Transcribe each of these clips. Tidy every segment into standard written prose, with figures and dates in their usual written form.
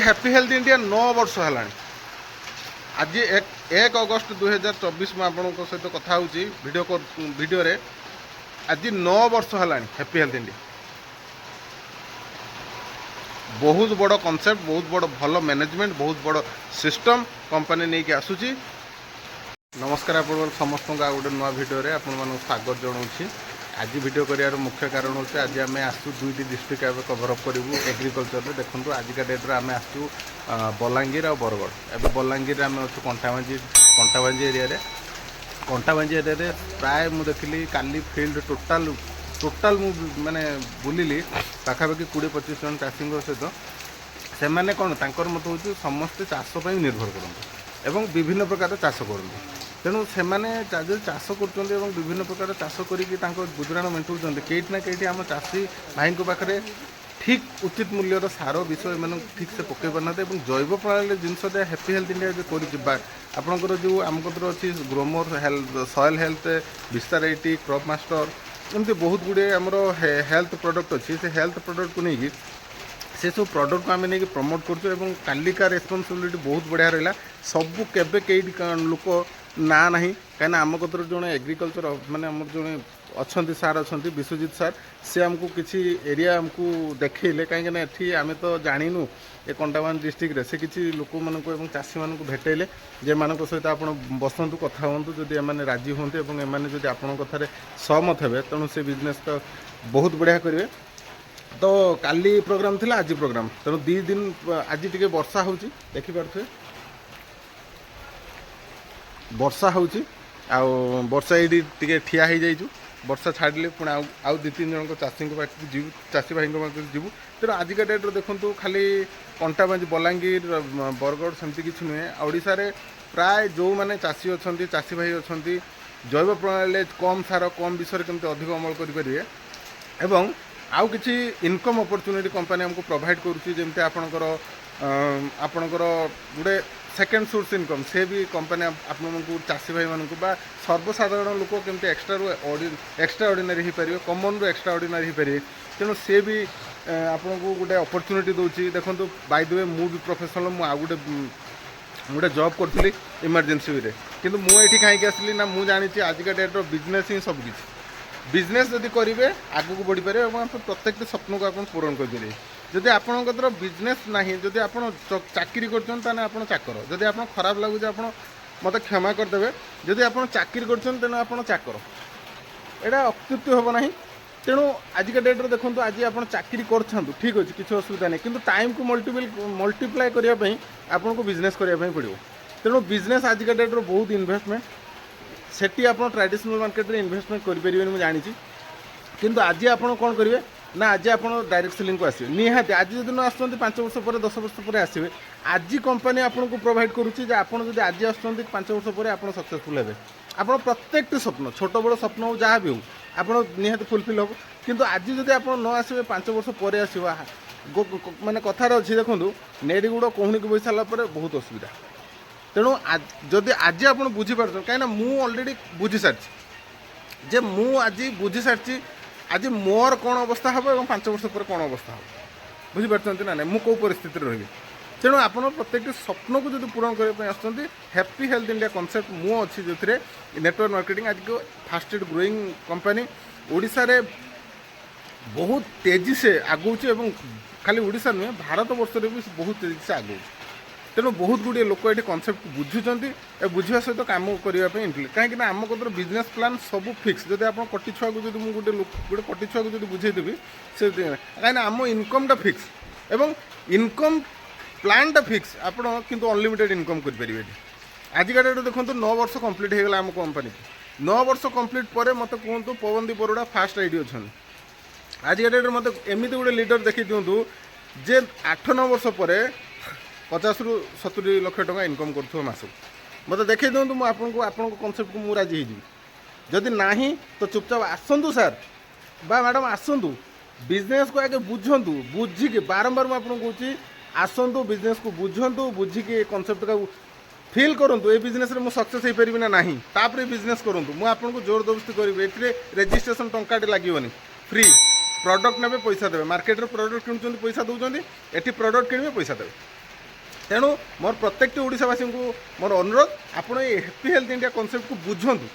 Happy health India 9 वर्ष है। आज 1 अगस्त 2024 में आपण सहित कथा वीडियो रे आज 9 वर्ष है हैप्पी हेल्थ इंडिया। बहुत बड़ कॉन्सेप्ट, बहुत बड़ भल मैनेजमेंट, बहुत बड़ सिस्टम कंपनी नहीं कि आसूची। नमस्कार आप समस्त गोटे नुआ वीडियो रे आपण स्वागत जनाऊँ। आज वीडियो करार मुख्य कारण होचे आज आम आसू दुईटी डिस्ट्रिक्ट एवं कभरअप करूँ एग्रिकल्चर। देखो आजिका डेट्रे आम आसू बलांगीर और बरगढ़। एवं बलांगीर आम अच्छु कंटाबांजी एरिया। कंटाबांजी एरिया प्राय मुझे देखिली काली फील्ड टोटाल माने बुलिली पाखापाखि 20-25 जन चाषी सहित से मैंने कौन तर मत हूँ समस्ते चाष निर्भर करते एवं विभिन्न प्रकार चाष करते। तेणु से चाष कर विभिन्न प्रकार चाष कर गुजराण मेटाऊँ। कहीं ना कहीं आम चाषी भाई पाखे ठीक उचित मूल्यर सार विष एम ठीक से पकई पारना। जैव प्रणाली जिनस हैप्पी हेल्थ इंडिया जो आपंकर जो आम कतर अच्छी ग्रोमर सॉइल हेल्थ विस्तार 80 क्रॉप मास्टर एमती बहुत गुड़े आमर हेल्थ प्रोडक्ट अच्छी। से हेल्थ प्रोडक्ट को लेकिन से सब प्रोडक्ट को आम नहीं प्रमोट कर कालिका रेस्पॉन्सिबिलिटी बहुत बढ़िया रहा। सबू केबे कई लोक ना ना कहीं आम कतर जो एग्रिकल्चर माने आम जो अच्छा सार अच्छा विश्वजीत सार से आमको किसी एरिया आमको देखले कहीं आम तो जानू ये कंटाबांज डिस्ट्रिक्ट से किसी लोक मानक चाषी मानक भेटेले जे मान सहित आप बसतु कथा हूँ जदि एम राजी हूँ एम जब आपण कथार सहमत हे तेणु से बिजनेस तो बहुत बढ़िया करेंगे। तो काली प्रोग्राम थिला आज प्रोग्राम तेणु 2 दिन आज टी वर्षा हो देखिपे वर्षा होची वर्षा ये टे ठिया हो जाइए। वर्षा छाड़े पुणी आउ 2-3 जन चाषी पाखे जीव चाषी भाई पाखे जीवु। तेणु आजिका डेट्रे देखूँ खाली कंटाबांजी बलांगीर बरगढ़ सेमती किसी नुहे ओडिशा रे प्राय जो मैंने चाषी अच्छा चाषी भाई अच्छा जैव प्रणाली कम सार कम विषय केमती अधिक अमल करेंगे एवं आउ किसी इनकम अपॉर्चुनिटी कंपनी हमको प्रोवाइड करुँची। आपणकर गोटे सेकेंड सोर्स इनकम से भी कंपनी आपको चाषी भाई मानक सर्वसाधारण लोक केमती एक्स्ट्रा ऑर्डिनरी हो पारे कमन रू एक्स्ट्रा ऑर्डिनरी हो पारे। तेणु सी भी आपन को गोटे अपॉर्चुनिटी दूसरी। देखो बाय द वे मु भी प्रोफेशनल मुझे गोटे जॉब करी इमरजेंसी रे किंतु मुझे कहीं आसली ना मुझे जानी आजिका डेट्र बिजनेस ही सब किसी। बिजनेस जदि करेंगे आगू बढ़ी पारे और प्रत्येक स्वप्न को आप पूरण करेंगे। जदि आपंकर बिजनेस ना जदि आप चाकरी कर चाकर जदि आप खराब लगुच आप मत क्षमा करदे। जदि आप चाकरी कर आप चाकर एटा अत्युक्ति हम ना। तेणु आजिका डेट्रे देखो आज आप चाकरी कर ठीक अच्छे किसी असुविधा नहीं किंतु टाइम को मल्टीप्लाई करने आपको बिजनेस करने पड़ो। तेणु बिजनेस आजिका डेट्रे बहुत इन्वेस्टमेंट सेठी आप ट्रेडिशनल मार्केट में इन्वेस्टमेंट करेंगे मुझे जानी। किंतु आज आप कौन करेंगे ना आज आप डायरेक्ट सेलिंग को आसवे निहाती आज जब न आस 5 वर्ष पर 10 वर्ष पर आसवे आज कंपनी आपको प्रोवाइड करुच्ची जब आज आस 5 वर्ष पर आप सक्सेसफुल हे। आप प्रत्येक स्वप्न छोट बड़ स्वप्न हो जहाँ भी हो आप निहाती फुलफिल हम। किंतु आज जब आप न आसवे 5 वर्ष पर आसवा माने कथार अच्छी देखूँ नेट गुड़ कहूनी की बही सारा बहुत असुविधा। तेणु जदि आज आप बुझीपार कहीं मु अलरेडी बुझी सारी जे मु आज बुझी सारी आज मोर कौन अवस्था हम और 5 वर्ष पर कौन अवस्था हम बुझीपार ना मु कौ परिस्थिति रही। तेणु आप प्रत्येक स्वप्न को जो पूरण करने आसुँच हैप्पी हेल्थ इंडिया कॉन्सेप्ट मु अच्छी जो नेटवर्क मार्केटिंग आज को फास्टेस्ट ग्रोइंग कंपनी ओडिशा रे बहुत तेजी से आगुच और खाली ओडिशा नुहे भारत वर्ष भी बहुत तेजी से आगुच। तेणु बहुत गुड़े लोक ये कॉन्सेप्ट बुझुंट बुझा सहित काम करने कहीं आम कदर बिजनेस प्लान सब फिक्स। जब आप कटी छुआ को जो गोटे गोटे कटी छुआ को जो बुझेदेवी से कहीं आम इनकमटा फिक्स एवं इनकम प्लानटा फिक्स आप किंतु अनलिमिटेड इनकम करेंगे। आजिका डेट देखो 9 वर्ष कंप्लीट हो गला आम कंपनी 9 वर्ष कंप्लीट पर मत कहतु पवनदीप बरोड़ा फास्ट आईडी अच्छा। आजिका डेट मत एमती गोटे लीडर देखी दिंतु जे 8-9 वर्ष पर 50 ରୁ 70 लाख टका इनकम कर मास मत देखी दिंतु मुझे कॉन्सेप्ट को मुझे राजी हो। जदि ना तो चुपचाप आसतु सार बा मैडम आसतु बिजनेस को आगे बुझंतु बुझिकी बारंबार मुझे कहूँ आसतु बिजनेस को बुझंतु बुझिकी कॉन्सेप्ट का फिल करूँ ये बिजनेस रे मुझे सक्सेस हो पारि ना नहीं तापर बिजनेस करूँ मुझे जोर जबरदस्ती करी ये रेजिस्ट्रेशन टंकाटे लगे फ्री प्रॉडक्ट ने पैसा देवे मार्केट रे प्रॉडक्ट किणुंट पैसा दौरान ये प्रॉडक्ट किणवे पैसा देवे तेणु मोर प्रत्येक ओडावासी को मोर अनुरोध आपण ये हैप्पी हेल्थ इंडिया कॉन्सेप्ट को बुझंतु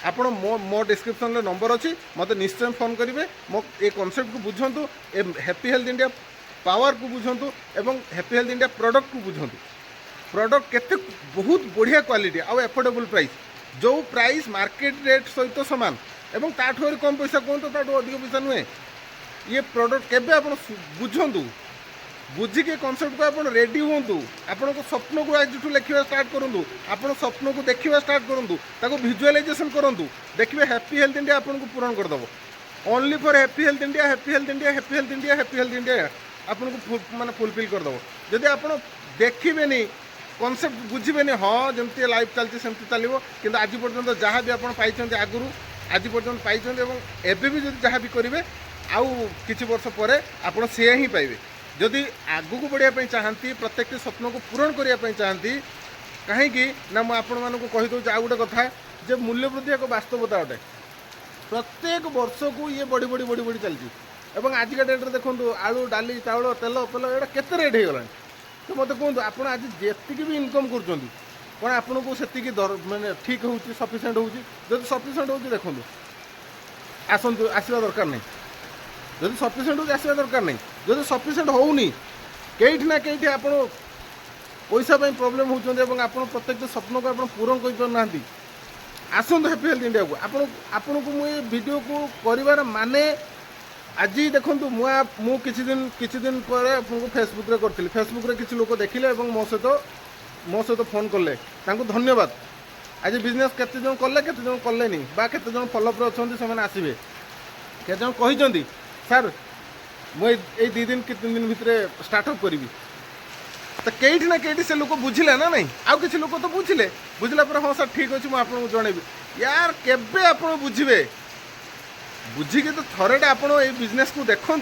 आपण मो डिस्क्रिप्शन में नंबर अच्छी मत निश्चय फोन करेंगे मो ये कॉन्सेप्ट को बुझंतु ए हैप्पी हेल्थ इंडिया पावर को बुझंतु एवं हैप्पी हेल्थ इंडिया प्रोडक्ट को बुझंतु प्रोडक्ट केते बहुत बढ़िया क्वालिटी आउ एफोर्डेबल प्राइस जो प्राइस मार्केट रेट सहित सामान एवं ताठू कम पैसा कहतु ताठू अधिक पैसा नुहे ये प्रोडक्ट केबे आपण बुझंतु बुझिके कॉन्सेप्ट को आप रेडी हूँ आपण को स्वप्न को आज लिखा स्टार्ट करूँ आपण स्वप्न को देखा स्टार्ट करूँ भिजुअलाइजेशन करूँ देखिए हैप्पी हेल्थ इंडिया आपन को पूरण करदेव only for happy health India happy health India happy health India happy health India आपन को माने फुलफिल करदेव जदि आप देखिए कॉन्सेप्ट बुझे हाँ जमी लाइफ चलती सेमती चलो कि आज पर्यटन जहाँ भी आप आगुरी आज पर्यटन पाई एबे भी जब जहाँ भी करेंगे आउ किछि वर्ष पर आप से ही पाइबे जदि आगू को बढ़िया चाहती प्रत्येक स्वप्न को पूरण करने चाहती कहीं ना मुझे आपण मानक कहीदे आ गोटे कथा जे मूल्य वृद्धि एक वास्तवता अटे प्रत्येक वर्ष को ये बढ़ी बढ़ी बढ़ी बढ़ी चलती एवं आजिका डेट्रे देखो आलू डाली चाउल तेल पेल एटा केते रेट हो गला तो मत कहूँ आप आज जी भी इनकम कर आपन को से माने ठीक हो सफिसीयंट हो जब सफिसीयंट हो देखो आसतु आसवा दरकार नहीं जब सफिसीयंट हो आसवा दरकार नहीं जब सफिसीयंट होनी कहीं ना कहीं आप पैसा प्रोब्लेम होती प्रत्येक स्वप्न को आप पूरण करना आसतु हैप्पी हेल्थ इंडिया को आपन को मुझे वीडियो को कर माने आज देखूँ मु किसी दिन पर आपको फेसबुक रे करी फेसबुक रे किसी लोग देखिले मो सहित फोन कले धन्यवाद आज बिजनेस केते जन कले नहीं बा केते जन फॉलोअप अच्छा से आसवे केते जन कही सर मुझे 2 दिन कि 3 दिन भितर स्टार्टअप करी तो कहीं ना कहीं से लोग बुझिले ना नहीं आउ किसी लोग तो बुझिला पर हाँ सर ठीक अच्छे मुझे आपको जनइबी यार केबे आप बुझे बुझिके तो थोड़े आप बिजनेस को देखूँ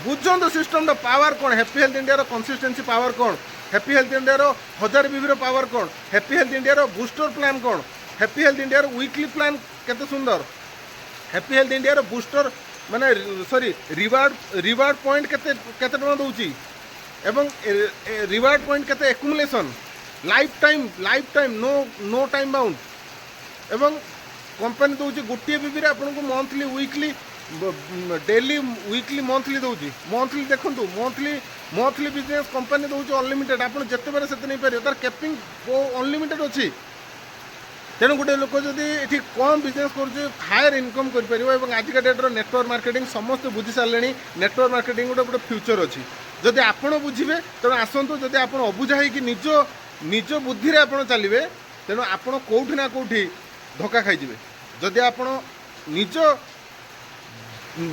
बुझंतु सिस्टम पावर कौन happy health India consistency power कौन happy health India 1000 BV power कौन happy health India booster plan कौन happy health India weekly plan केते सुंदर हैप्पी हेल्थ इंडिया बूस्टर माने सॉरी रिवार्ड पॉइंट केते टका दउची एवं रिवार्ड पॉइंट केते accumulation life time no time bound एवं कंपनी दउची गोटे बीबी रे आपन को monthly weekly daily weekly monthly दउची मंथली देखंतु मंथली बिजनेस कंपनी दउची अनलिमिटेड आपन जते बारे सेते नहीं पारे तार कैपिंग अनलिमिटेड अछि तेणु गोटे लोक जदि ये कम बिजनेस कर हायर इनकम कर आजिका डेट्र नेटवर्क मार्केटिंग समस्त बुझी सारे नेटवर्क मार्केटिंग गोटे गोटे फ्यूचर अच्छी जदि आपड़ बुझे तेणु आसतु जदि आप अबुझा हो निज निज बुद्धि आप चलिए तेणु आप कौटी ना कौटी धोखा खाईजे जदि आप निज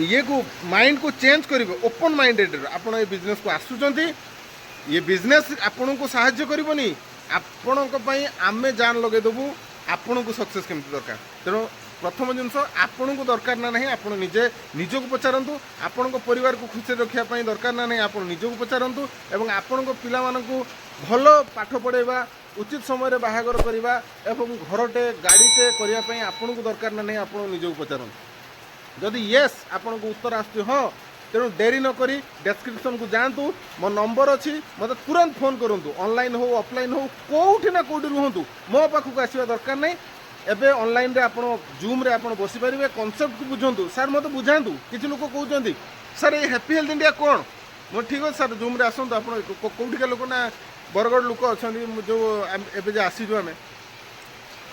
ये को माइंड को चेंज करेंगे ओपन माइंडेड आप बिजनेस को आसुंच ये बिजनेस आपन को साहाय्य करनी आपण आमे जान लगेदेबू आपण को सक्सेस केमती दरकार तेणु प्रथम जिनस आपण को दरकार ना नहीं आप निजे निज को पचारतु आपण को परिवार को खुशी रखापी दरकार ना नहीं आप निज को पचारतु एवं आपण को पिला मानकु भल पाठ पढ़ेबा उचित समय बाहागर करवा एवं घरटे गाड़ीटे करने आपण को दरकार ना नहीं आप निज को पचारतु जदि येस आपण को उत्तर आसु हाँ तेणु डेरी न करी डेस्क्रिप्शन को जातु मो नंबर अच्छी मत तुरंत फोन करूँ ऑनलाइन हो ऑफलाइन हो कौटी ना कौटी रुहतु मो पाखक आसवा दरकार नहीं एबे ऑनलाइन रे आपण जूम रे आपण बसी पारिबे कॉन्सेप्ट को बुझंतु सर मत बुझातु किछि लोक कहउछन्ती सर ये हैप्पी हेल्थ इंडिया कोन मो ठीक है सर जूम रे आसंतु आपण कौटिका लोक ना बरगड़ लोक अछन्ती जो एबे जे आसी जो हमें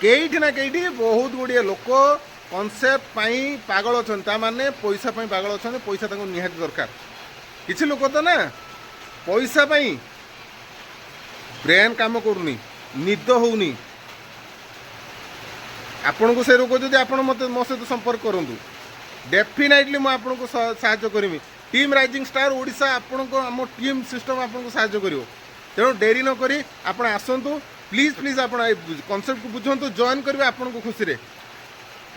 केइठी ना केइठी बहुत गुड़िए लोक कॉन्सेप्ट पाई पागल अच्छा माने पैसा पाई पागल अच्छा पैसा तक निहाती दरकार किसी लोक तो ना पैसा पाई ब्रेन काम करूनी निद होनी आपण को से रोग जदि आप मत मो सहित संपर्क करूँ डेफिनेटली मुझे आपको साहाय्य करमी टीम राइजिंग स्टार ओडिशा आपण को आम टीम सिस्टम आपको साहाय्य करिवो तेणु डेरी न करी आपण आसंतु प्लीज प्लीज आप कॉन्सेप्ट को बुझंतु जॉइन करेंगे आपन को खुशी रे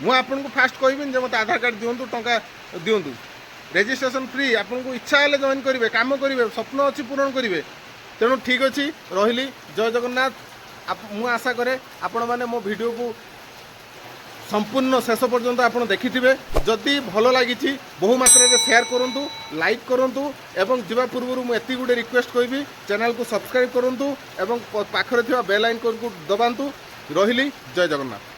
मु आपन को फास्ट कहबी जे मत आधार कार्ड दिंतु टंका दिंतु रेजिस्ट्रेशन फ्री आपन को इच्छा हेले जॉइन करेंगे काम करेंगे स्वप्न अच्छी पूरण करेंगे तेणु ठीक अच्छी रही जय जगन्नाथ मु आशा करे आपण माने मो वीडियो को संपूर्ण शेष पर्यंत आपण देखिथिबे जदि भल लगी बहु मात्रा रे शेयर करंतु लाइक करंतु एवं जीवा पूर्व मु एति गुडे रिक्वेस्ट करबी चैनल को सब्सक्राइब करंतु एवं पाखरे थिबा बेल आइकन को दबांतु रहिली जय जगन्नाथ।